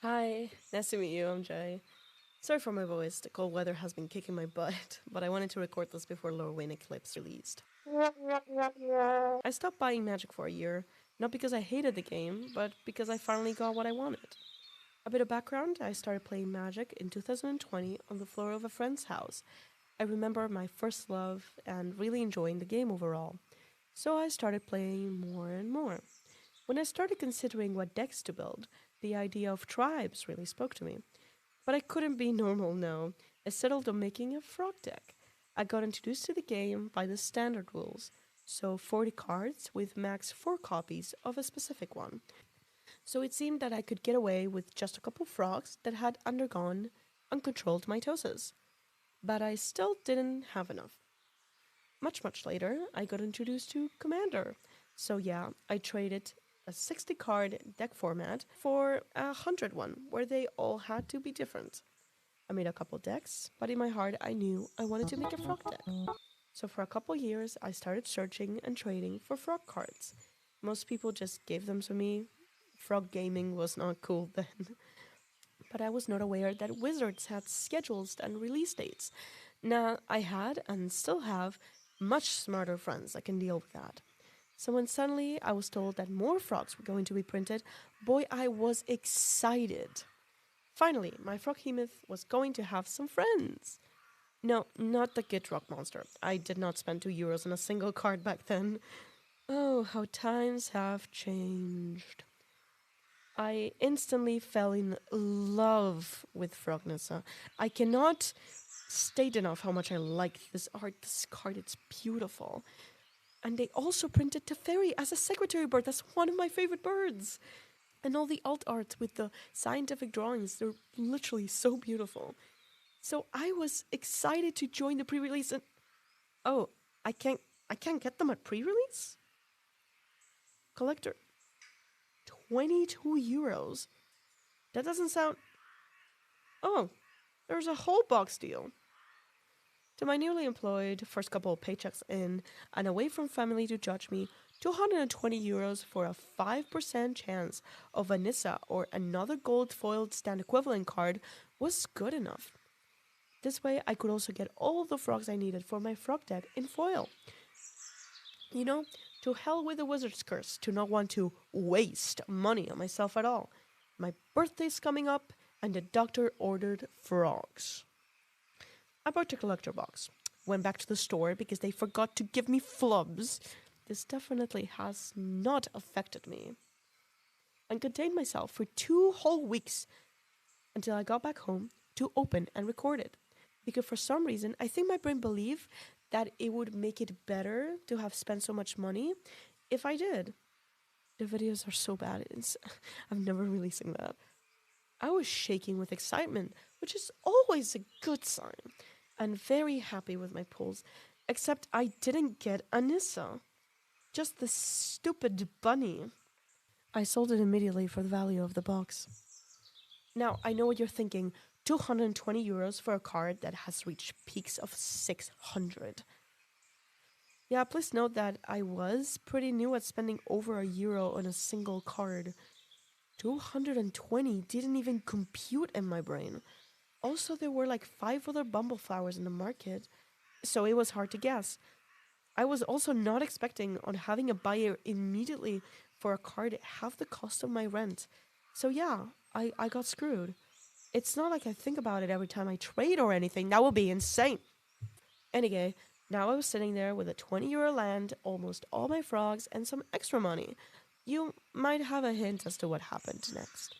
Hi, nice to meet you. I'm Jay. Sorry for my voice, the cold weather has been kicking my butt, but I wanted to record this before Lorwyn Eclipse released. I stopped buying Magic for a year, not because I hated the game, but because I finally got what I wanted. A bit of background, I started playing Magic in 2020 on the floor of a friend's house. I remember my first love and really enjoying the game overall. So I started playing more and more. When I started considering what decks to build, the idea of tribes really spoke to me. But I couldn't be normal now. I settled on making a frog deck. I got introduced to the game by the standard rules, so 40 cards with max 4 copies of a specific one. So it seemed that I could get away with just a couple frogs that had undergone uncontrolled mitosis. But I still didn't have enough. Much later, I got introduced to Commander. So yeah, I traded a 60 card deck format for a 100 one, where they all had to be different. I made a couple decks, but in my heart I knew I wanted to make a frog deck. So for a couple years I started searching and trading for frog cards. Most people just gave them to me. Frog gaming was not cool then. But I was not aware that Wizards had schedules and release dates. Now I had and still have much smarter friends that can deal with that. So when suddenly I was told that more frogs were going to be printed, boy, I was excited. Finally, my froghemoth was going to have some friends. No, not the Git Rock monster. I did not spend €2 on a single card back then. Oh, how times have changed. I instantly fell in love with Frognessa. I cannot state enough how much I like this art, this card. It's beautiful. And they also printed Teferi as a secretary bird. That's one of my favorite birds. And all the alt art with the scientific drawings, they're literally so beautiful. So I was excited to join the pre-release and oh, I can't get them at pre-release? Collector, €22. That doesn't sound. Oh, there's a whole box deal. To my newly employed, first couple of paychecks in, and away from family to judge me, €220 for a 5% chance of Vanessa or another gold foiled stand equivalent card was good enough. This way, I could also get all the frogs I needed for my frog deck in foil. You know, to hell with the wizard's curse to not want to waste money on myself at all. My birthday's coming up, and the doctor ordered frogs. I bought a collector box. Went back to the store because they forgot to give me flubs. This definitely has not affected me. And contained myself for 2 whole weeks until I got back home to open and record it. Because for some reason, I think my brain believed that it would make it better to have spent so much money if I did. The videos are so bad. I'm never releasing that. I was shaking with excitement, which is always a good sign, and very happy with my pulls, except I didn't get Anissa. Just the stupid bunny. I sold it immediately for the value of the box. Now, I know what you're thinking. €220 for a card that has reached peaks of 600. Yeah, please note that I was pretty new at spending over €1 on a single card. 220 didn't even compute in my brain. Also, there were like 5 other bumbleflowers in the market, so it was hard to guess. I was also not expecting on having a buyer immediately for a card half the cost of my rent. So yeah, I got screwed. It's not like I think about it every time I trade or anything. That would be insane. Anyway, now I was sitting there with a €20 land, almost all my frogs, and some extra money. You might have a hint as to what happened next.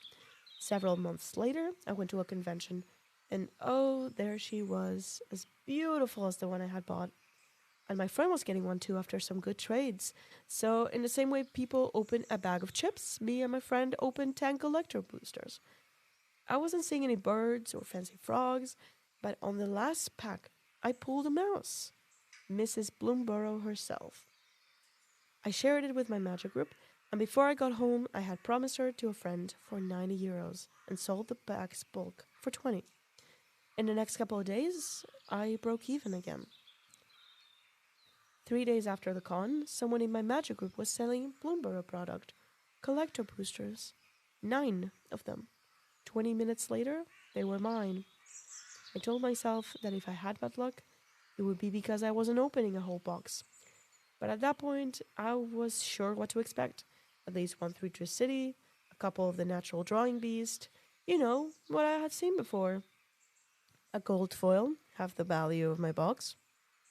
Several months later, I went to a convention, and oh, there she was, as beautiful as the one I had bought. And my friend was getting one too after some good trades. So, in the same way people open a bag of chips, me and my friend opened 10 collector boosters. I wasn't seeing any birds or fancy frogs, but on the last pack, I pulled a mouse. Mrs. Bloomborough herself. I shared it with my magic group, and before I got home, I had promised her to a friend for €90 and sold the bag's bulk for 20. In the next couple of days, I broke even again. 3 days after the con, someone in my magic group was selling Bloomborough product, collector boosters, 9 of them, 20 minutes later, they were mine. I told myself that if I had bad luck, it would be because I wasn't opening a whole box. But at that point, I was sure what to expect. At least one 3 city, a couple of the natural drawing beast, what I had seen before. A gold foil, half the value of my box.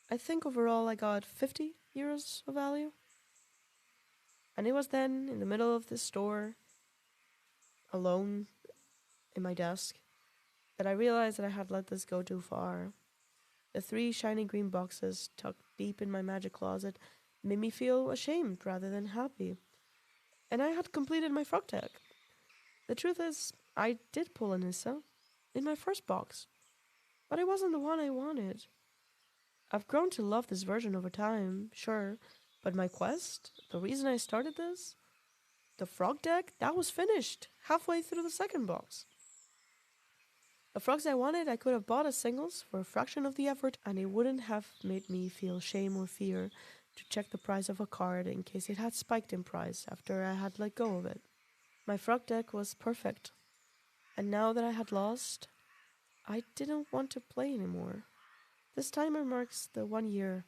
I think overall I got 50 euros of value. And it was then, in the middle of the store, alone in my desk, that I realized that I had let this go too far. The 3 shiny green boxes tucked deep in my magic closet made me feel ashamed rather than happy. And I had completed my frog deck. The truth is, I did pull a Nissa in my first box, but it wasn't the one I wanted. I've grown to love this version over time, sure, but my quest, the reason I started this, the frog deck, that was finished halfway through the second box. The frogs I wanted, I could have bought as singles for a fraction of the effort, and it wouldn't have made me feel shame or fear to check the price of a card in case it had spiked in price after I had let go of it. My frog deck was perfect, and now that I had lost, I didn't want to play anymore. This timer marks the 1 year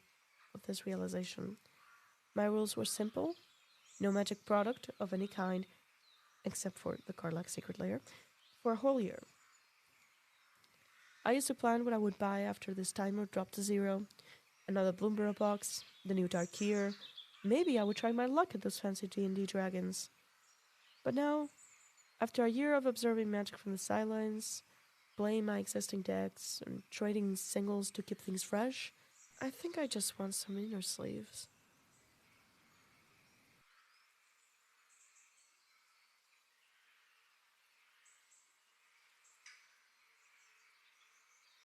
of this realization. My rules were simple: no magic product of any kind, except for the Karlak Secret Lair, for a whole year. I used to plan what I would buy after this timer dropped to 0. Another Bloomborough box, the new Darkier. Maybe I would try my luck at those fancy D&D dragons. But now, after a year of observing Magic from the sidelines, playing my existing decks, and trading singles to keep things fresh, I think I just want some inner sleeves.